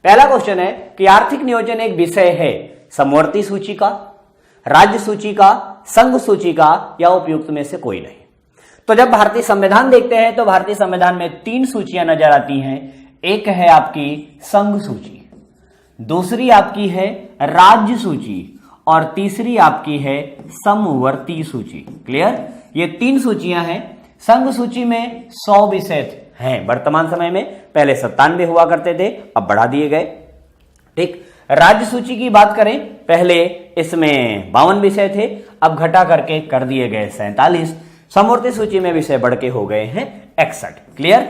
पहला क्वेश्चन है कि आर्थिक नियोजन एक विषय है समवर्ती सूची का, राज्य सूची का, संघ सूची का या उपयुक्त में से कोई नहीं। तो जब भारतीय संविधान देखते हैं तो भारतीय संविधान में 3 सूचियां नजर आती हैं। एक है आपकी संघ सूची, दूसरी आपकी है राज्य सूची और तीसरी आपकी है समवर्ती सूची। क्लियर? ये 3 सूचियां हैं। संघ सूची में 100 विषय हैं वर्तमान समय में, पहले 97 हुआ करते थे, अब बढ़ा दिए गए। ठीक। राज्य सूची की बात करें, पहले इसमें 52 विषय थे, अब घटा करके कर दिए गए 47। समवर्ती सूची में विषय बढ़ के हो गए हैं 61। क्लियर?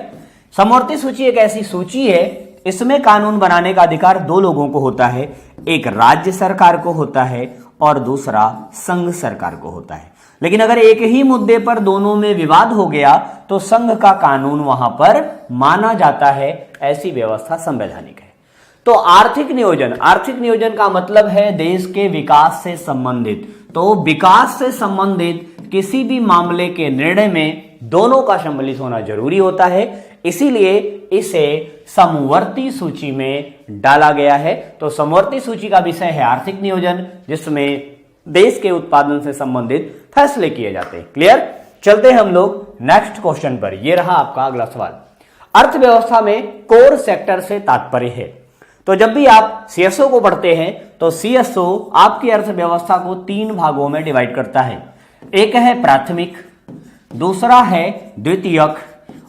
समवर्ती सूची एक ऐसी सूची है, इसमें कानून बनाने का अधिकार 2 लोगों को होता है, एक राज्य सरकार को होता है और दूसरा संघ सरकार को होता है। लेकिन अगर एक ही मुद्दे पर दोनों में विवाद हो गया तो संघ का कानून वहां पर माना जाता है। ऐसी व्यवस्था संवैधानिक है। तो आर्थिक नियोजन का मतलब है देश के विकास से संबंधित। तो विकास से संबंधित किसी भी मामले के निर्णय में दोनों का सम्मिलित होना जरूरी होता है, इसीलिए इसे समवर्ती सूची में डाला गया है। तो समवर्ती सूची का विषय है आर्थिक नियोजन, जिसमें देश के उत्पादन से संबंधित फैसले किए जाते हैं। क्लियर? चलते हैं हम लोग नेक्स्ट क्वेश्चन पर। यह रहा आपका अगला सवाल। अर्थव्यवस्था में कोर सेक्टर से तात्पर्य है। तो जब भी आप सीएसओ को पढ़ते हैं तो सीएसओ आपकी अर्थव्यवस्था को 3 भागों में डिवाइड करता है। एक है प्राथमिक, दूसरा है द्वितीयक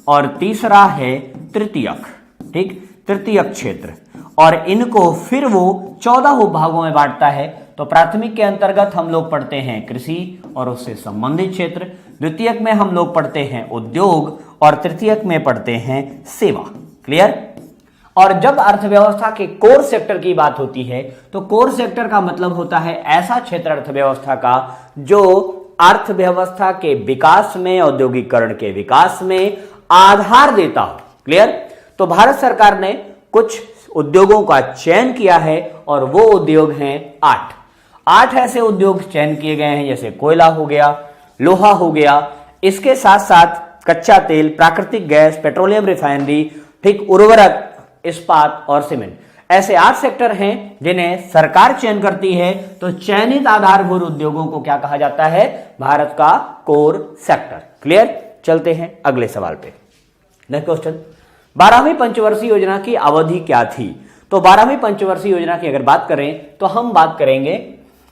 और तीसरा है तृतीयक। ठीक, तृतीयक क्षेत्र। और इनको फिर वो 14 भागों में बांटता है। तो प्राथमिक के अंतर्गत हम लोग पढ़ते हैं कृषि और उससे संबंधित क्षेत्र, द्वितीयक में हम लोग पढ़ते हैं उद्योग और तृतीयक में पढ़ते हैं सेवा। क्लियर? और जब अर्थव्यवस्था के कोर सेक्टर की बात होती है तो कोर सेक्टर का मतलब होता है ऐसा क्षेत्र अर्थव्यवस्था का जो अर्थव्यवस्था के विकास में, औद्योगिकरण के विकास में आधार देता हो। क्लियर? तो भारत सरकार ने कुछ उद्योगों का चयन किया है और वो उद्योग हैं 8 ऐसे उद्योग चयन किए गए हैं, जैसे कोयला हो गया, लोहा हो गया, इसके साथ साथ कच्चा तेल, प्राकृतिक गैस, पेट्रोलियम रिफाइनरी, ठीक, उर्वरक, इस्पात और सीमेंट। ऐसे 8 सेक्टर हैं जिन्हें सरकार चयन करती है। तो चयनित आधारभूत उद्योगों को क्या कहा जाता है? भारत का कोर सेक्टर। क्लियर? चलते हैं अगले सवाल पे। नेक्स्ट क्वेश्चन, 12वीं पंचवर्षीय योजना की अवधि क्या थी? तो 12वीं पंचवर्षीय योजना की अगर बात करें तो हम बात करेंगे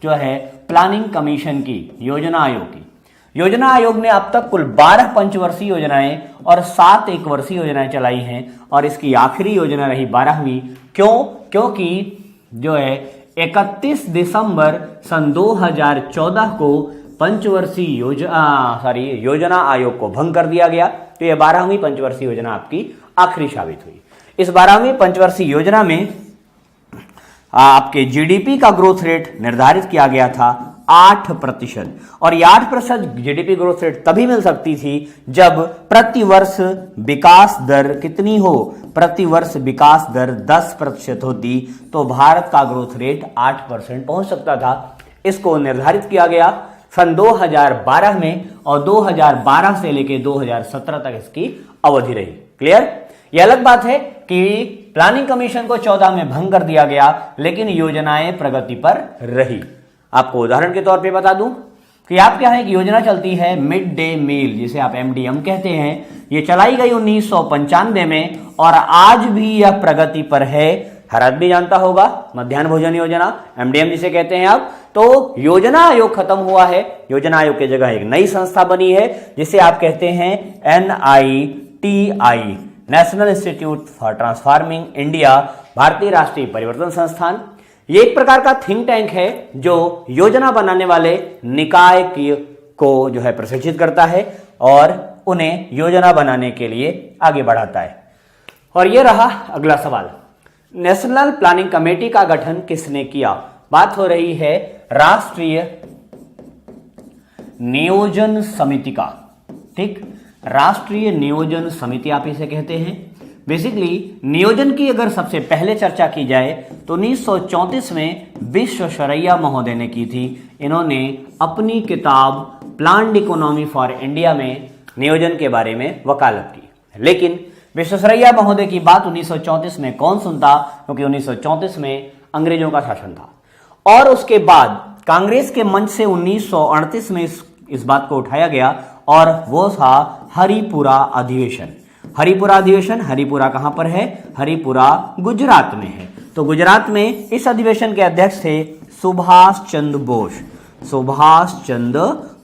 जो है प्लानिंग कमीशन की, योजना आयोग की। योजना आयोग ने अब तक कुल 12 पंचवर्षीय योजनाएं और 7 एक वर्षीय योजनाएं चलाई हैं और इसकी आखिरी योजना रही 12वीं। क्यों? क्योंकि जो है 31 दिसंबर सन 2014 को पंचवर्षीय योजना आयोग को भंग कर दिया गया। तो यह 12वीं पंचवर्षीय योजना आपकी आखिरी साबित हुई। इस 12वीं पंचवर्षीय योजना में आपके जीडीपी का ग्रोथ रेट निर्धारित किया गया था 8%। और ये 8% जीडीपी ग्रोथ रेट तभी मिल सकती थी जब प्रतिवर्ष विकास दर कितनी हो? प्रतिवर्ष विकास दर 10% होती तो भारत का ग्रोथ रेट 8% पहुंच सकता था। इसको निर्धारित किया गया सन 2012 में और 2012 से लेकर 2017 तक इसकी अवधि रही। क्लियर? यह अलग बात है कि प्लानिंग कमीशन को 14 में भंग कर दिया गया, लेकिन योजनाएं प्रगति पर रही। आपको उदाहरण के तौर पे बता दूं कि आपके यहाँ एक योजना चलती है मिड डे मील, जिसे आप एमडीएम कहते हैं। ये चलाई गई 1995 में और आज भी यह प्रगति पर है। हर आदमी जानता होगा मध्याह्न भोजन योजना, एमडीएम जिसे कहते हैं आप। तो योजना आयोग खत्म हुआ है, योजना आयोग की जगह एक नई संस्था बनी है जिसे आप कहते हैं NITI, national institute for transforming India, भारतीय राष्ट्रीय परिवर्तन संस्थान। ये एक प्रकार का थिंक टैंक है जो योजना बनाने वाले निकाय को जो है प्रशिक्षित करता है और उन्हें योजना बनाने के लिए आगे बढ़ाता है। और ये रहा अगला सवाल, नेशनल प्लानिंग कमेटी का गठन किसने किया? बात हो रही है राष्ट्रीय नियोजन समिति का। ठीक, राष्ट्रीय नियोजन समिति आप इसे कहते हैं। बेसिकली नियोजन की अगर सबसे पहले चर्चा की जाए तो 1934 में विश्वेश्वरैया महोदय ने की थी। इन्होंने अपनी किताब प्लान्ड इकोनॉमी फॉर इंडिया में नियोजन के बारे में वकालत की। लेकिन विश्वेश्वरैया महोदय की बात 1934 में कौन सुनता, क्योंकि 1934 में अंग्रेजों का शासन था। और उसके बाद कांग्रेस के मंच से 1938 में इस बात को उठाया गया और वो था हरिपुरा अधिवेशन। हरिपुरा अधिवेशन, हरिपुरा कहां पर है? हरिपुरा गुजरात में है। तो गुजरात में इस अधिवेशन के अध्यक्ष थे सुभाष चंद्र बोस। सुभाष चंद्र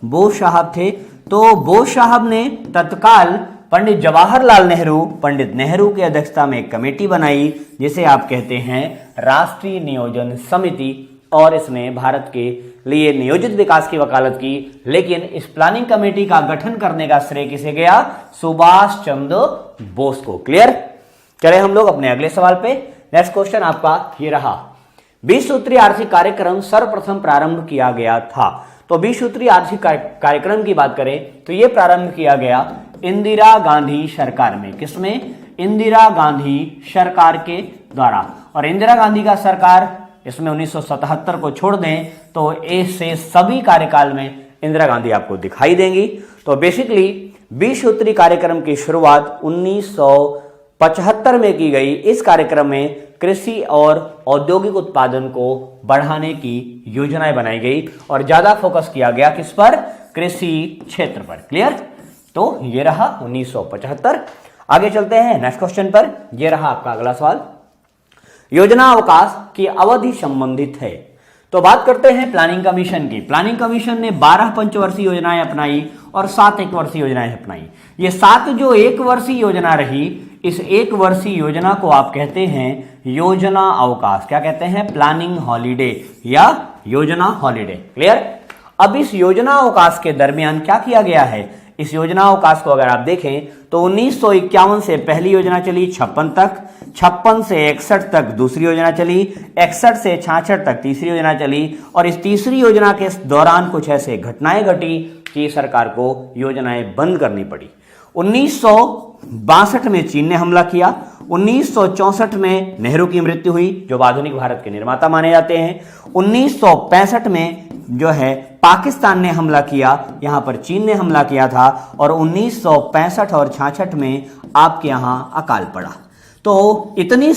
बोस साहब थे। तो बोस साहब ने तत्काल पंडित जवाहरलाल नेहरू, पंडित नेहरू की अध्यक्षता में एक कमेटी बनाई जिसे आप कहते हैं राष्ट्रीय नियोजन समिति, और इसने भारत के लिए नियोजित विकास की वकालत की। लेकिन इस प्लानिंग कमेटी का गठन करने का श्रेय किसे गया? सुभाष चंद्र बोस को। क्लियर? चले हम लोग अपने अगले सवाल पे। नेक्स्ट क्वेश्चन आपका ये रहा, 20 सूत्रीय आर्थिक कार्यक्रम सर्वप्रथम प्रारंभ किया गया था। तो 20 सूत्रीय आर्थिक कार्यक्रम की बात करें तो यह प्रारंभ किया गया इंदिरा गांधी सरकार में। किसमें? इंदिरा गांधी सरकार के द्वारा। और इंदिरा गांधी का सरकार इसमें 1977 को छोड़ दें तो ऐसे सभी कार्यकाल में इंदिरा गांधी आपको दिखाई देंगी। तो बेसिकली 20 सूत्रीय कार्यक्रम की शुरुआत 1975 में की गई। इस कार्यक्रम में कृषि और औद्योगिक उत्पादन को बढ़ाने की योजनाएं बनाई गई और ज्यादा फोकस किया गया किस पर? कृषि क्षेत्र पर। क्लियर? तो ये रहा 1975। आगे चलते हैं नेक्स्ट क्वेश्चन पर। यह रहा आपका अगला सवाल, योजना अवकाश की अवधि संबंधित है। तो बात करते हैं प्लानिंग कमीशन की। प्लानिंग कमीशन ने 12 पंचवर्षीय योजनाएं अपनाई और 7 एक वर्षीय योजनाएं अपनाई। ये 7 जो एक वर्षीय योजना रही, इस एक वर्षीय योजना को आप कहते हैं योजना अवकाश। क्या कहते हैं? प्लानिंग हॉलीडे या योजना हॉलीडे। क्लियर? अब इस योजना अवकाश के दरमियान क्या किया गया है? इस योजना अवकाश को अगर आप देखें तो 1951 से पहली योजना चली 56 तक, 56 से 61 तक दूसरी योजना चली, 61 से 66 तक तीसरी योजना चली, और इस तीसरी योजना के दौरान कुछ ऐसे घटनाएं घटी कि सरकार को योजनाएं बंद करनी पड़ी। 1962 में चीन ने हमला किया, 1964 में नेहरू की मृत्यु हुई जो आधुनिक भारत के निर्माता माने जाते हैं, 1965 में जो है पाकिस्तान ने हमला किया, यहां पर चीन ने हमला किया था, और 1965 और 66 में आपके यहां अकाल पड़ा। तो इतनी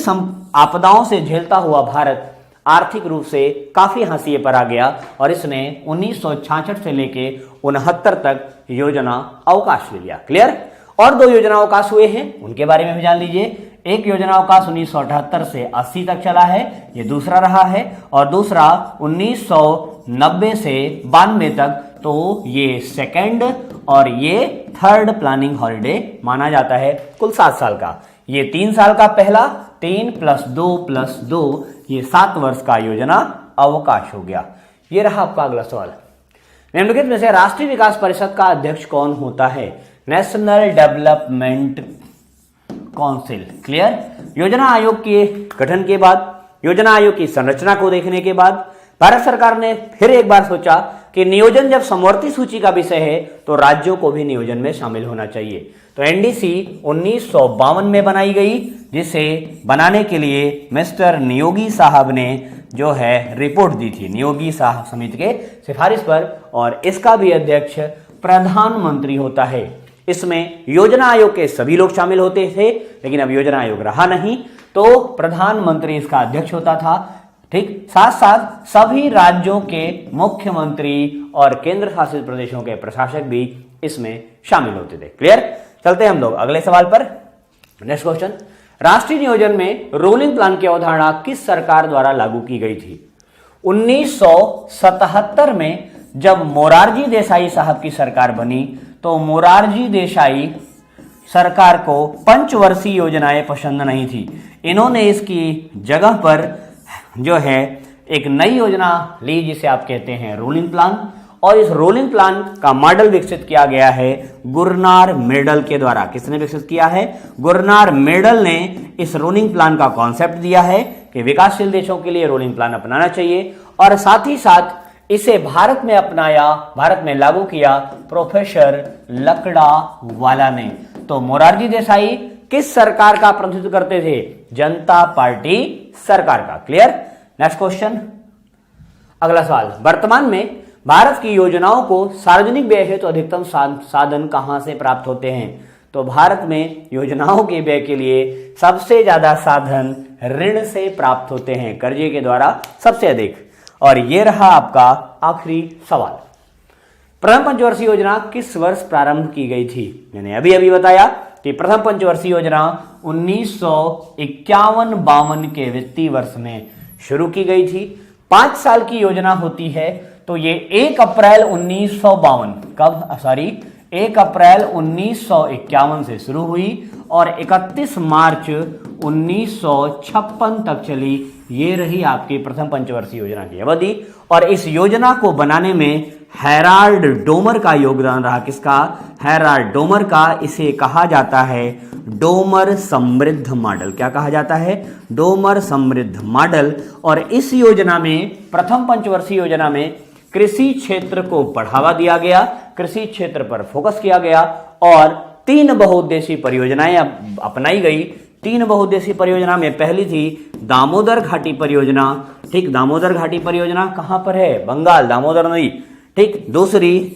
आपदाओं से झेलता हुआ भारत आर्थिक रूप से काफी हाशिए पर आ गया और इसने 1966 से लेके 69 तक योजना अवकाश ले लिया। क्लियर? और 2 योजना अवकाश हुए हैं, उनके बारे में भी जान लीजिए। एक योजना अवकाश 1978 से 80 तक चला है, ये दूसरा रहा है, और दूसरा 1990 से 92 तक, तो ये सेकेंड और ये थर्ड प्लानिंग हॉलिडे माना जाता है। कुल 7 साल का, ये 3 साल का पहला, 3 + 2 + 2, ये 7 वर्ष का योजना अवकाश हो गया। ये रहा आपका अगला सवाल, निम्नलिखित में से राष्ट्रीय विकास परिषद का अध्यक्ष कौन होता है? National development council. क्लियर? योजना आयोग के गठन के बाद, योजना आयोग की संरचना को देखने के बाद भारत सरकार ने फिर एक बार सोचा कि नियोजन जब समवर्ती सूची का विषय है तो राज्यों को भी नियोजन में शामिल होना चाहिए। तो एनडीसी 1952 में बनाई गई, जिसे बनाने के लिए मिस्टर नियोगी साहब ने जो है रिपोर्ट दी थी, नियोगी साहब समिति के सिफारिश पर, और इसका भी अध्यक्ष प्रधानमंत्री होता है। इसमें योजना आयोग के सभी लोग शामिल होते थे, लेकिन अब योजना आयोग रहा नहीं, तो प्रधानमंत्री इसका अध्यक्ष होता था। ठीक, साथ साथ सभी राज्यों के मुख्यमंत्री और केंद्र शासित प्रदेशों के प्रशासक भी इसमें शामिल होते थे। क्लियर? चलते हैं हम लोग अगले सवाल पर। नेक्स्ट क्वेश्चन, राष्ट्रीय नियोजन में रोलिंग प्लान की अवधारणा किस सरकार द्वारा लागू की गई थी? 1977 में जब मोरारजी देसाई साहब की सरकार बनी तो मोरारजी देसाई सरकार को पंचवर्षीय योजनाएं पसंद नहीं थी। इन्होंने इसकी जगह पर जो है एक नई योजना ली जिसे आप कहते हैं रोलिंग प्लान, और इस रोलिंग प्लान का मॉडल विकसित किया गया है गुरनार मेडल के द्वारा। किसने विकसित किया है? गुरनार मेडल ने इस रोलिंग प्लान का कॉन्सेप्ट दिया है कि विकासशील देशों के लिए रोलिंग प्लान अपनाना चाहिए, और साथ ही साथ इसे भारत में अपनाया, भारत में लागू किया प्रोफेसर लकड़ावाला ने। तो मोरारजी देसाई किस सरकार का प्रतिनिधित्व करते थे? जनता पार्टी सरकार का। क्लियर? नेक्स्ट क्वेश्चन, अगला सवाल, वर्तमान में भारत की योजनाओं को सार्वजनिक व्यय हेतु अधिकतम साधन कहां से प्राप्त होते हैं? तो भारत में योजनाओं के व्यय के लिए सबसे ज्यादा साधन ऋण से प्राप्त होते हैं, कर्जे के द्वारा सबसे अधिक। और ये रहा आपका आखिरी सवाल, प्रथम पंचवर्षीय योजना किस वर्ष प्रारंभ की गई थी? मैंने अभी अभी बताया कि प्रथम पंचवर्षीय योजना 1951-52 के वित्तीय वर्ष में शुरू की गई थी। 5 साल की योजना होती है, तो ये 1 अप्रैल 1951 से शुरू हुई और 31 मार्च 1956 तक चली। ये रही आपकी प्रथम पंचवर्षीय योजना की अवधि। और इस योजना को बनाने में हैराल्ड डोमर का योगदान रहा। किसका? हैराल्ड डोमर का। इसे कहा जाता है डोमर समृद्ध मॉडल। क्या कहा जाता है? डोमर समृद्ध मॉडल। और इस योजना में, प्रथम पंचवर्षीय योजना में, कृषि क्षेत्र को बढ़ावा दिया गया, कृषि क्षेत्र पर फोकस किया गया और 3 बहुउद्देशीय परियोजनाएं अपनाई गई। 3 बहुउद्देशीय परियोजना में पहली थी दामोदर घाटी परियोजना। ठीक, दामोदर घाटी परियोजना कहां पर है? बंगाल, दामोदर नदी। ठीक, दूसरी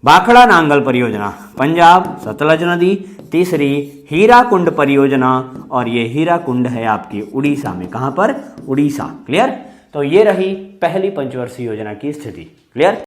भाखड़ा नांगल परियोजना, पंजाब, सतलज नदी। तीसरी हीराकुंड परियोजना, और ये हीराकुंड है आपकी उड़ीसा में। कहां पर? उड़ीसा। क्लियर? तो ये रही पहली पंचवर्षीय योजना की स्थिति। क्लियर?